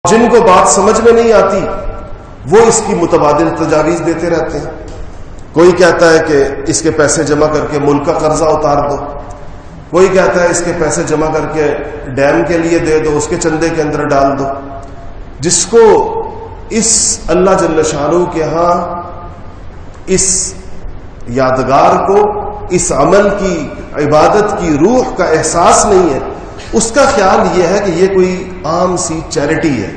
جن کو بات سمجھ میں نہیں آتی وہ اس کی متبادل تجاویز دیتے رہتے ہیں. کوئی کہتا ہے کہ اس کے پیسے جمع کر کے ملک کا قرضہ اتار دو، کوئی کہتا ہے اس کے پیسے جمع کر کے ڈیم کے لیے دے دو، اس کے چندے کے اندر ڈال دو. جس کو اس اللہ جل شانہ کے ہاں اس یادگار کو، اس عمل کی، عبادت کی روح کا احساس نہیں ہے، اس کا خیال یہ ہے کہ یہ کوئی عام سی چیریٹی ہے.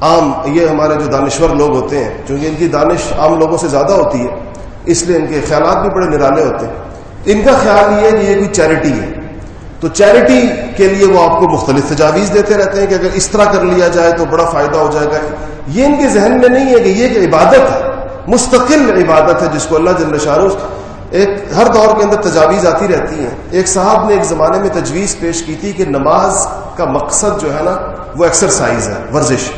عام یہ ہمارے جو دانشور لوگ ہوتے ہیں، چونکہ ان کی دانش عام لوگوں سے زیادہ ہوتی ہے، اس لیے ان کے خیالات بھی بڑے نرالے ہوتے ہیں. ان کا خیال یہ ہے کہ یہ کوئی چیریٹی ہے، تو چیریٹی کے لیے وہ آپ کو مختلف تجاویز دیتے رہتے ہیں کہ اگر اس طرح کر لیا جائے تو بڑا فائدہ ہو جائے گا. یہ ان کے ذہن میں نہیں ہے کہ یہ کہ عبادت ہے، مستقل عبادت ہے جس کو اللہ جل شانہ ایک ہر دور کے اندر تجاویز آتی رہتی ہیں. ایک صاحب نے ایک زمانے میں تجویز پیش کی تھی کہ نماز کا مقصد جو ہے نا وہ ایکسرسائز ہے، ورزش.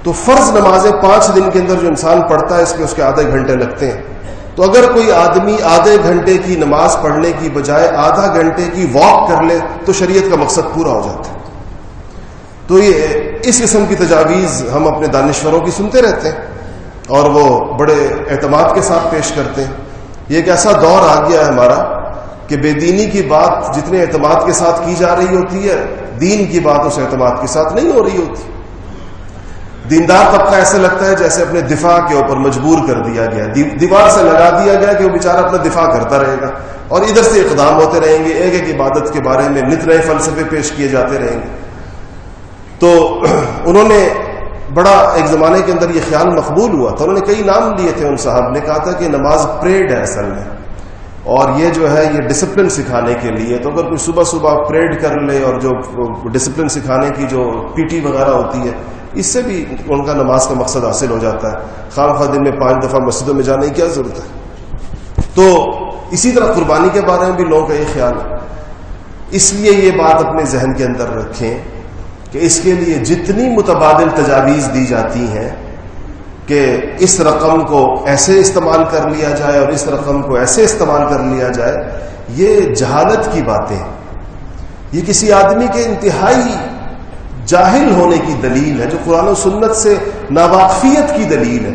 تو فرض نمازیں 5 دن کے اندر جو انسان پڑھتا ہے اس کے آدھے گھنٹے لگتے ہیں. تو اگر کوئی آدمی آدھے گھنٹے کی نماز پڑھنے کی بجائے آدھا گھنٹے کی واک کر لے تو شریعت کا مقصد پورا ہو جاتا ہے. تو یہ اس قسم کی تجاویز ہم اپنے دانشوروں کی سنتے رہتے ہیں اور وہ بڑے اعتماد کے ساتھ پیش کرتے ہیں. یہ ایک ایسا دور آ گیا ہے ہمارا کہ بے دینی کی بات جتنے اعتماد کے ساتھ کی جا رہی ہوتی ہے، دین کی بات اس اعتماد کے ساتھ نہیں ہو رہی ہوتی. دیندار طبقہ ایسے لگتا ہے جیسے اپنے دفاع کے اوپر مجبور کر دیا گیا، دیوار سے لگا دیا گیا کہ وہ بیچارہ اپنا دفاع کرتا رہے گا اور ادھر سے اقدام ہوتے رہیں گے، ایک ایک عبادت کے بارے میں نت نئے فلسفے پیش کیے جاتے رہیں گے. تو انہوں نے بڑا ایک زمانے کے اندر یہ خیال مقبول ہوا تھا، انہوں نے کئی نام لیے تھے. ان صاحب نے کہا تھا کہ نماز پریڈ ہے اصل میں، اور یہ جو ہے یہ ڈسپلن سکھانے کے لیے. تو اگر کوئی صبح صبح پریڈ کر لے اور جو ڈسپلن سکھانے کی جو پی ٹی وغیرہ ہوتی ہے، اس سے بھی ان کا نماز کا مقصد حاصل ہو جاتا ہے. خام خواہ دن میں 5 دفعہ مسجدوں میں جانے کی کیا ضرورت ہے. تو اسی طرح قربانی کے بارے میں بھی لوگوں کا یہ خیال ہے. اس لیے یہ بات اپنے ذہن کے اندر رکھیں کہ اس کے لیے جتنی متبادل تجاویز دی جاتی ہیں کہ اس رقم کو ایسے استعمال کر لیا جائے اور اس رقم کو ایسے استعمال کر لیا جائے، یہ جہالت کی باتیں، یہ کسی آدمی کے انتہائی جاہل ہونے کی دلیل ہے، جو قرآن و سنت سے ناواقفیت کی دلیل ہے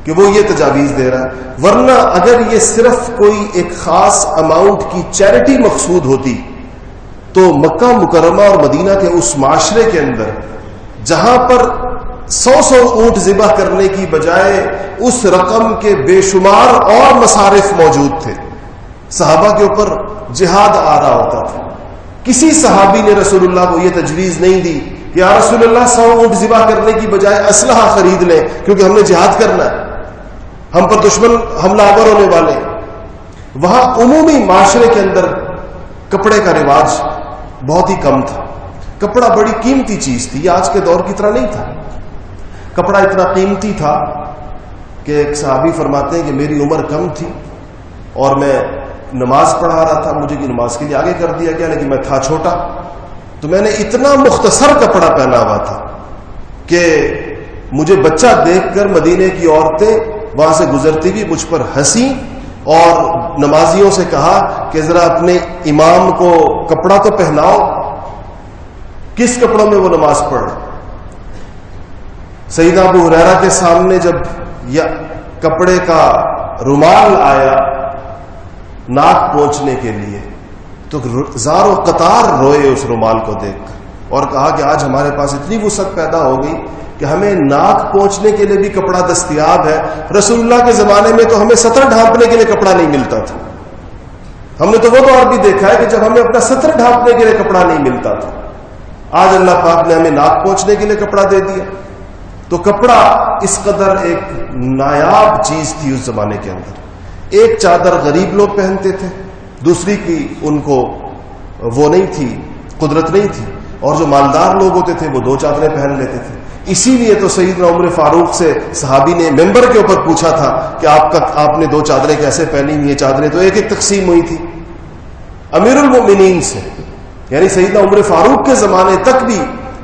کہ وہ یہ تجاویز دے رہا ہے. ورنہ اگر یہ صرف کوئی ایک خاص اماؤنٹ کی چیریٹی مقصود ہوتی تو مکہ مکرمہ اور مدینہ کے اس معاشرے کے اندر جہاں پر 100 اونٹ ذبح کرنے کی بجائے اس رقم کے بے شمار اور مصارف موجود تھے، صحابہ کے اوپر جہاد آ رہا ہوتا تھا. کسی صحابی نے رسول اللہ کو یہ تجویز نہیں دی کہ یا رسول اللہ 100 اونٹ ذبح کرنے کی بجائے اسلحہ خرید لیں کیونکہ ہم نے جہاد کرنا ہے، ہم پر دشمن حملہ آور ہونے والے ہیں. وہاں عمومی معاشرے کے اندر کپڑے کا رواج بہت ہی کم تھا. کپڑا بڑی قیمتی چیز تھی، یہ آج کے دور کی طرح نہیں تھا. کپڑا اتنا قیمتی تھا کہ ایک صحابی فرماتے ہیں کہ میری عمر کم تھی اور میں نماز پڑھا رہا تھا، مجھے کی نماز کے لیے آگے کر دیا گیا، لیکن میں تھا چھوٹا، تو میں نے اتنا مختصر کپڑا پہنا ہوا تھا کہ مجھے بچہ دیکھ کر مدینے کی عورتیں وہاں سے گزرتی بھی مجھ پر ہنسی اور نمازیوں سے کہا کہ ذرا اپنے امام کو کپڑا تو پہناؤ. کس کپڑوں میں وہ نماز پڑھ؟ سیدنا ابو ہریرہ کے سامنے جب یہ کپڑے کا رومال آیا ناک پہنچنے کے لیے تو زار و قطار روئے اس رومال کو دیکھ کر اور کہا کہ آج ہمارے پاس اتنی وسعت پیدا ہو گئی کہ ہمیں ناک پہنچنے کے لیے بھی کپڑا دستیاب ہے. رسول اللہ کے زمانے میں تو ہمیں سطر ڈھانپنے کے لیے کپڑا نہیں ملتا تھا. ہم نے تو وہ دور بھی دیکھا ہے کہ جب ہمیں اپنا سطر ڈھانپنے کے لیے کپڑا نہیں ملتا تھا. آج اللہ پاک نے ہمیں ناک پہنچنے کے لیے کپڑا دے دیا. تو کپڑا اس قدر ایک نایاب چیز تھی اس زمانے کے اندر. ایک چادر غریب لوگ پہنتے تھے، دوسری کی ان کو وہ نہیں تھی، قدرت نہیں تھی، اور جو مالدار لوگ ہوتے تھے وہ 2 چادریں پہن لیتے تھے. اسی لیے تو سیدنا عمر فاروق سے صحابی نے ممبر کے اوپر پوچھا تھا کہ آپ نے 2 چادریں کیسے پہنی ہوئی؟ یہ چادریں تو ایک ایک تقسیم ہوئی تھی. امیر المؤمنین سے یعنی سیدنا عمر فاروق کے زمانے تک بھی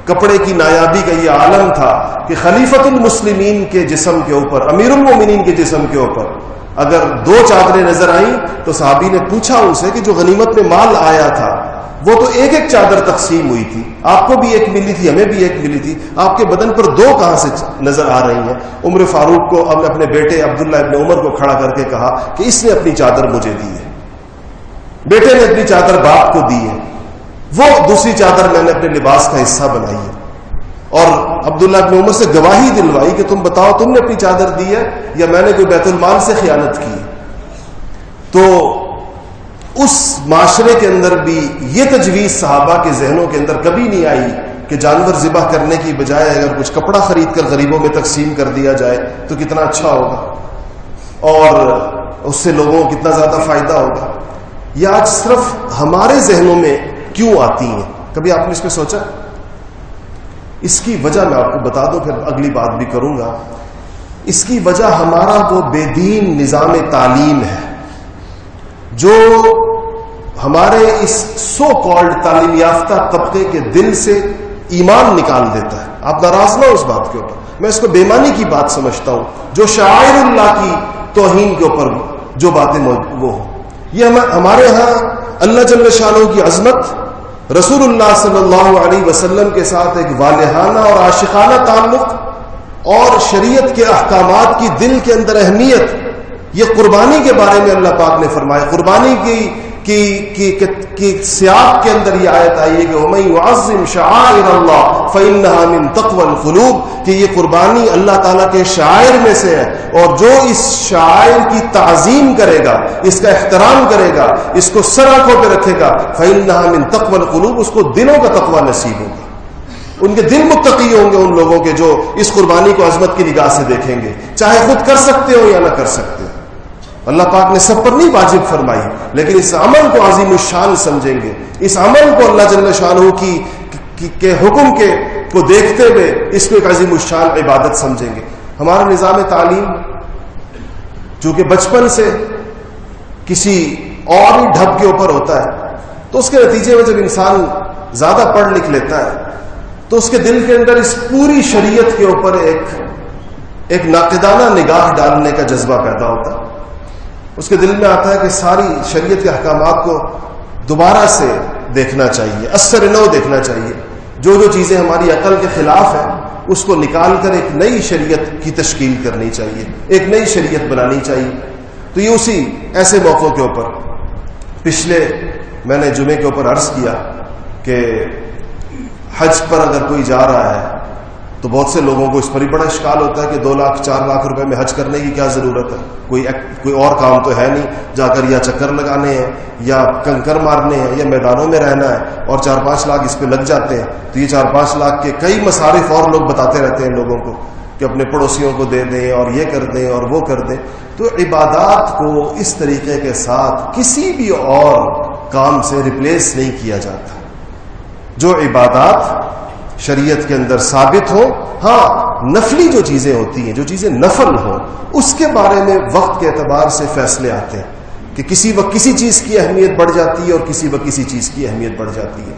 کپڑے کی نایابی کا یہ عالم تھا کہ خلیفۃ المسلمین کے جسم کے اوپر، امیر المؤمنین کے جسم کے اوپر اگر 2 چادریں نظر آئیں تو صحابی نے پوچھا ان سے کہ جو غنیمت میں مال آیا تھا وہ تو ایک ایک چادر تقسیم ہوئی تھی، آپ کو بھی ایک ملی تھی، ہمیں بھی ایک ملی تھی، آپ کے بدن پر دو کہاں سے نظر آ رہی ہیں؟ عمر فاروق کو اپنے بیٹے عبداللہ ابن عمر کو کھڑا کر کے کہا کہ اس نے اپنی چادر مجھے دی ہے، بیٹے نے اپنی چادر باپ کو دی ہے، وہ دوسری چادر میں نے اپنے لباس کا حصہ بنائی ہے، اور عبداللہ ابن عمر سے گواہی دلوائی کہ تم بتاؤ تم نے اپنی چادر دی ہے یا میں نے کوئی بیت المال سے خیانت کی؟ تو اس معاشرے کے اندر بھی یہ تجویز صحابہ کے ذہنوں کے اندر کبھی نہیں آئی کہ جانور ذبح کرنے کی بجائے اگر کچھ کپڑا خرید کر غریبوں میں تقسیم کر دیا جائے تو کتنا اچھا ہوگا اور اس سے لوگوں کو کتنا زیادہ فائدہ ہوگا۔ یہ آج صرف ہمارے ذہنوں میں کیوں آتی ہیں؟ کبھی آپ نے اس پہ سوچا؟ اس کی وجہ میں آپ کو بتا دوں، پھر اگلی بات بھی کروں گا۔ اس کی وجہ ہمارا وہ بے دین نظام تعلیم ہے جو ہمارے اس سو کالڈ تعلیم یافتہ طبقے کے دل سے ایمان نکال دیتا ہے۔ آپ ناراض نہ ہو اس بات کے اوپر، میں اس کو بے ایمانی کی بات سمجھتا ہوں، جو شعائر اللہ کی توہین کے اوپر جو باتیں وہ ہوں۔ یہ ہمارے ہاں اللہ جل شانہ کی عظمت، رسول اللہ صلی اللہ علیہ وسلم کے ساتھ ایک والہانہ اور عاشقانہ تعلق، اور شریعت کے احکامات کی دل کے اندر اہمیت، یہ قربانی کے بارے میں اللہ پاک نے فرمایا۔ قربانی کی سیاق کے اندر یہ آیت آئی ہے کہ وَمَن يُعَظِّمْ شَعَائِرَ اللَّهِ فَإِنَّهَا مِن تَقْوَى الْقُلُوبِ، کہ یہ قربانی اللہ تعالیٰ کے شعائر میں سے ہے، اور جو اس شعائر کی تعظیم کرے گا، اس کا احترام کرے گا، اس کو سر آنکھوں پہ رکھے گا، فَإِنَّهَا مِن تَقْوَى الْقُلُوبِ، اس کو دلوں کا تقوی نصیب ہوگا۔ ان کے دل متقی ہوں گے ان لوگوں کے جو اس قربانی کو عظمت کی نگاہ سے دیکھیں گے، چاہے خود کر سکتے ہو یا نہ کر سکتے ہو۔ اللہ پاک نے سب پر نہیں واجب فرمائی، لیکن اس عمل کو عظیم الشان سمجھیں گے، اس عمل کو اللہ جل شانہ کے حکم کو دیکھتے ہوئے اس کو ایک عظیم الشان عبادت سمجھیں گے۔ ہمارا نظام تعلیم جو کہ بچپن سے کسی اور ہی ڈھب کے اوپر ہوتا ہے، تو اس کے نتیجے میں جب انسان زیادہ پڑھ لکھ لیتا ہے تو اس کے دل کے اندر اس پوری شریعت کے اوپر ایک ناقدانہ نگاہ ڈالنے کا جذبہ پیدا ہوتا ہے۔ اس کے دل میں آتا ہے کہ ساری شریعت کے احکامات کو دوبارہ سے دیکھنا چاہیے، اثر نو دیکھنا چاہیے، جو چیزیں ہماری عقل کے خلاف ہیں اس کو نکال کر ایک نئی شریعت کی تشکیل کرنی چاہیے، ایک نئی شریعت بنانی چاہیے۔ تو یہ اسی ایسے موقعوں کے اوپر پچھلے میں نے جمعے کے اوپر عرض کیا کہ حج پر اگر کوئی جا رہا ہے تو بہت سے لوگوں کو اس پر ہی بڑا اشکال ہوتا ہے کہ 2 لاکھ 4 لاکھ روپے میں حج کرنے کی کیا ضرورت ہے؟ کوئی اور کام تو ہے نہیں، جا کر یا چکر لگانے ہیں یا کنکر مارنے ہیں یا میدانوں میں رہنا ہے، اور 4-5 لاکھ اس پہ لگ جاتے ہیں۔ تو یہ 4-5 لاکھ کے کئی مصارف اور لوگ بتاتے رہتے ہیں لوگوں کو کہ اپنے پڑوسیوں کو دے دیں اور یہ کر دیں اور وہ کر دیں۔ تو عبادات کو اس طریقے کے ساتھ کسی بھی اور کام سے ریپلیس نہیں کیا جاتا۔ جو عبادات شریعت کے اندر ثابت ہوں، ہاں نفلی جو چیزیں ہوتی ہیں، جو چیزیں نفل ہوں، اس کے بارے میں وقت کے اعتبار سے فیصلے آتے ہیں کہ کسی وقت کسی چیز کی اہمیت بڑھ جاتی ہے اور کسی وقت کسی چیز کی اہمیت بڑھ جاتی ہے۔